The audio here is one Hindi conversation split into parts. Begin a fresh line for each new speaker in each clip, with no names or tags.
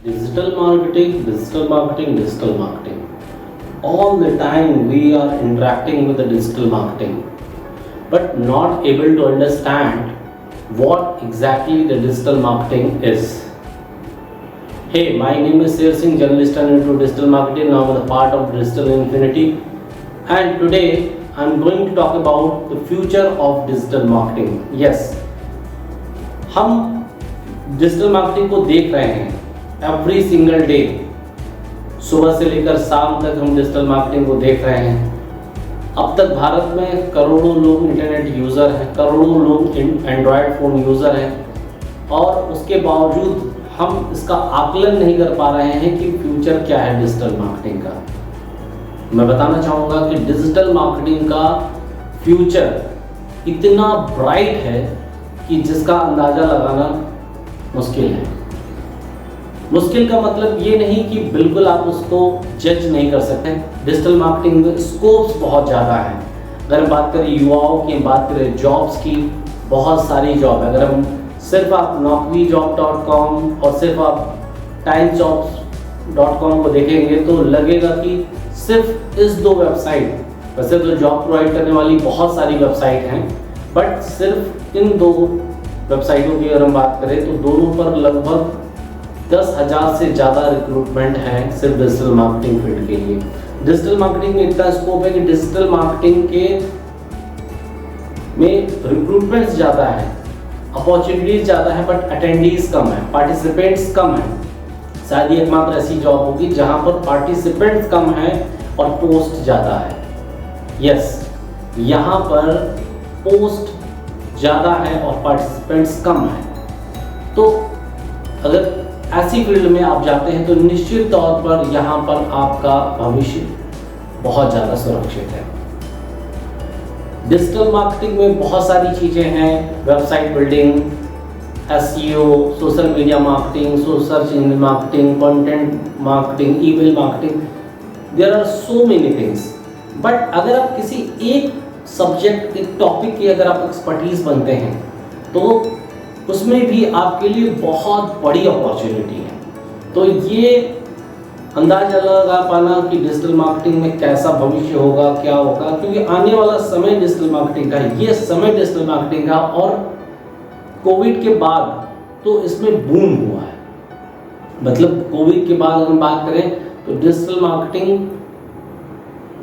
Digital marketing, digital marketing, digital marketing. All the time we are interacting with the digital marketing, but not able to understand what exactly the digital marketing is. Hey, my name is Sir Singh, journalist and into digital marketing. Now I'm a part of Digital Infinity, and today I'm going to talk about the future of digital marketing. Yes, हम डिजिटल मार्केटिंग को देख रहे हैं एवरी सिंगल डे, सुबह से लेकर शाम तक हम डिजिटल मार्केटिंग को देख रहे हैं। अब तक भारत में करोड़ों लोग इंटरनेट यूज़र हैं, करोड़ों लोग एंड्रॉयड फ़ोन यूज़र हैं, और उसके बावजूद हम इसका आकलन नहीं कर पा रहे हैं कि फ्यूचर क्या है डिजिटल मार्केटिंग का। मैं बताना चाहूँगा कि डिजिटल मार्केटिंग का फ्यूचर इतना ब्राइट है कि जिसका अंदाज़ा लगाना मुश्किल है। मुश्किल का मतलब ये नहीं कि बिल्कुल आप उसको जज नहीं कर सकते। डिजिटल मार्केटिंग में स्कोप्स बहुत ज़्यादा हैं। अगर हम बात करें युवाओं की, बात करें जॉब्स की, बहुत सारी जॉब है। अगर हम सिर्फ आप naukrijobs.com और सिर्फ आप timejobs.com को देखेंगे तो लगेगा कि सिर्फ इस दो वेबसाइट, वैसे तो जॉब प्रोवाइड करने वाली बहुत सारी वेबसाइट हैं, बट सिर्फ इन दो वेबसाइटों की अगर हम बात करें तो दोनों पर लगभग 10,000 से ज़्यादा रिक्रूटमेंट है सिर्फ डिजिटल मार्केटिंग फील्ड के लिए। डिजिटल मार्केटिंग में इतना स्कोप है कि डिजिटल मार्केटिंग के में रिक्रूटमेंट्स ज़्यादा है, अपॉर्चुनिटीज ज़्यादा है, बट अटेंडीज कम है, पार्टिसिपेंट्स कम है। शायद ये एकमात्र ऐसी जॉब होगी जहाँ पर पार्टिसिपेंट्स कम है और पोस्ट ज़्यादा है। यस, यहाँ पर पोस्ट ज़्यादा है और पार्टिसिपेंट्स कम है। तो अगर ऐसी फील्ड में आप जाते हैं तो निश्चित तौर पर यहाँ पर आपका भविष्य बहुत ज़्यादा सुरक्षित है। डिजिटल मार्केटिंग में बहुत सारी चीज़ें हैं, website building, SEO, social media marketing, search engine marketing, content marketing, email marketing, there are so many things. But अगर आप किसी एक सब्जेक्ट, एक टॉपिक की अगर आप एक्सपर्टीज बनते हैं तो उसमें भी आपके लिए बहुत बड़ी अपॉर्चुनिटी है। तो ये अंदाजा लगा पाना कि डिजिटल मार्केटिंग में कैसा भविष्य होगा, क्या होगा, क्योंकि आने वाला समय डिजिटल मार्केटिंग का है, ये समय डिजिटल मार्केटिंग का, और कोविड के बाद तो इसमें बूम हुआ है। मतलब कोविड के बाद अगर हम बात करें तो डिजिटल मार्केटिंग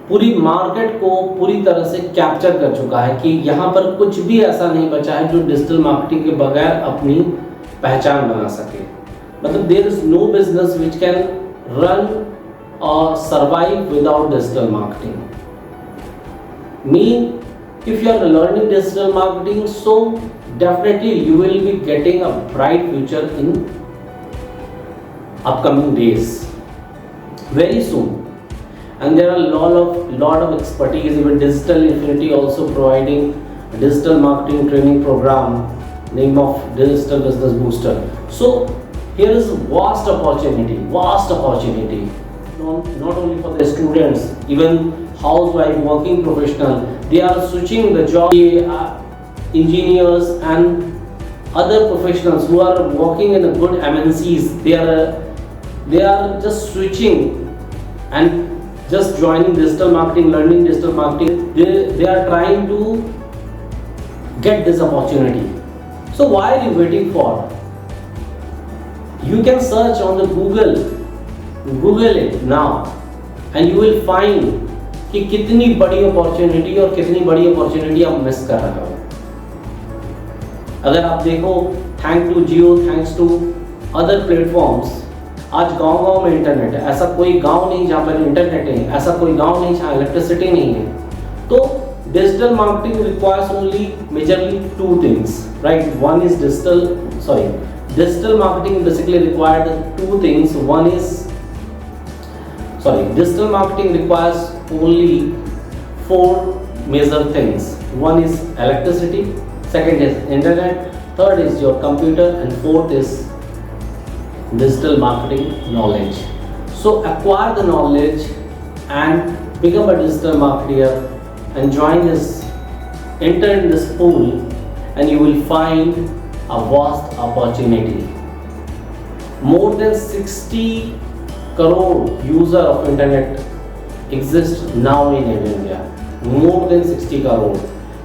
पूरी मार्केट को पूरी तरह से कैप्चर कर चुका है कि यहाँ पर कुछ भी ऐसा नहीं बचा है जो डिजिटल मार्केटिंग के बगैर अपनी पहचान बना सके। मतलब there is no business which can run और survive without digital marketing. Mean if you are learning digital marketing, so definitely you will be getting a bright future in upcoming days, very soon. And there are lot of expertise. Even Digital Infinity also providing a digital marketing training program name of Digital Business Booster. So here is vast opportunity, not only for the students, even housewife, working professional, they are switching the job. Engineers and other professionals who are working in a good MNCs, they are just switching and just joining digital marketing, learning digital marketing. They are trying to get this opportunity. So why are you waiting for? You can search on the Google it now and you will find कि कितनी बड़ी अपॉर्चुनिटी और कितनी बड़ी अपॉर्चुनिटी आप मिस कर रहे हो। अगर आप देखो, thank to Jio, thanks to other platforms, आज गांव-गांव में इंटरनेट है। ऐसा कोई गांव नहीं जहाँ पर इंटरनेट नहीं है, ऐसा कोई गांव नहीं जहाँ इलेक्ट्रिसिटी नहीं है। तो digital marketing requires only majorly two things, right? One is digital marketing basically required two things. Digital marketing requires only 4 major things. One is electricity, second is internet, third is your computer, and fourth is digital marketing knowledge. So acquire the knowledge and become a digital marketer and enter in this pool, and you will find a vast opportunity. more than 60 crore user of internet exist now in India. More than 60 crore,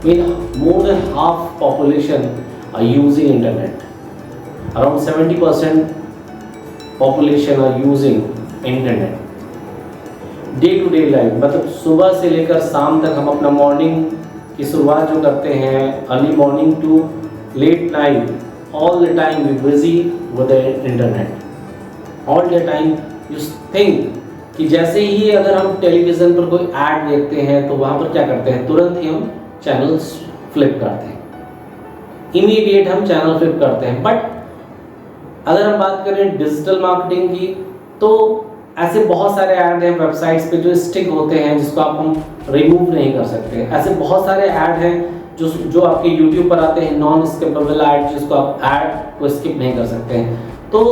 mean more than half population are using internet. Around 70% population are using internet. Day to day life, मतलब सुबह से लेकर शाम तक हम अपना मॉर्निंग की शुरुआत जो करते हैं, early morning to late night, all the time we busy with the internet. All the time you think कि जैसे ही अगर हम टेलीविज़न पर कोई ऐड देखते हैं तो वहाँ पर क्या करते हैं, तुरंत ही हम चैनल्स फ्लिप करते हैं, इमीडिएट हम चैनल फ्लिप करते हैं। बट अगर हम बात करें डिजिटल मार्केटिंग की, तो ऐसे बहुत सारे ऐड हैं वेबसाइट्स पे जो स्टिक होते हैं, जिसको आप हम रिमूव नहीं कर सकते। ऐसे बहुत सारे ऐड हैं जो आपके यूट्यूब पर आते हैं, नॉन स्किपेबल ऐड, जिसको आप ऐड को स्किप नहीं कर सकते हैं। तो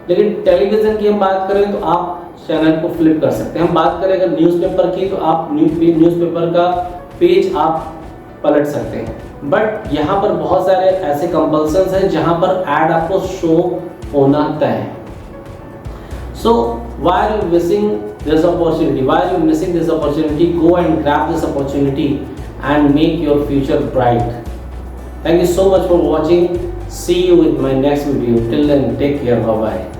लेकिन टेलीविज़न की हम बात करें तो आप चैनल को फ्लिप कर सकते हैं। हम बात करें अगर न्यूज़पेपर की, तो आप न्यूज़पेपर का पेज आप पलट सकते हैं। बट यहाँ पर बहुत सारे ऐसे कंपल्सन्स हैं जहाँ पर ऐड आपको शो होना तय है। So why are you missing this opportunity? Why are you missing this opportunity? Go and grab this opportunity and make your future bright. Thank you so much for watching. See you in my next video. Till then, take care. Bye bye.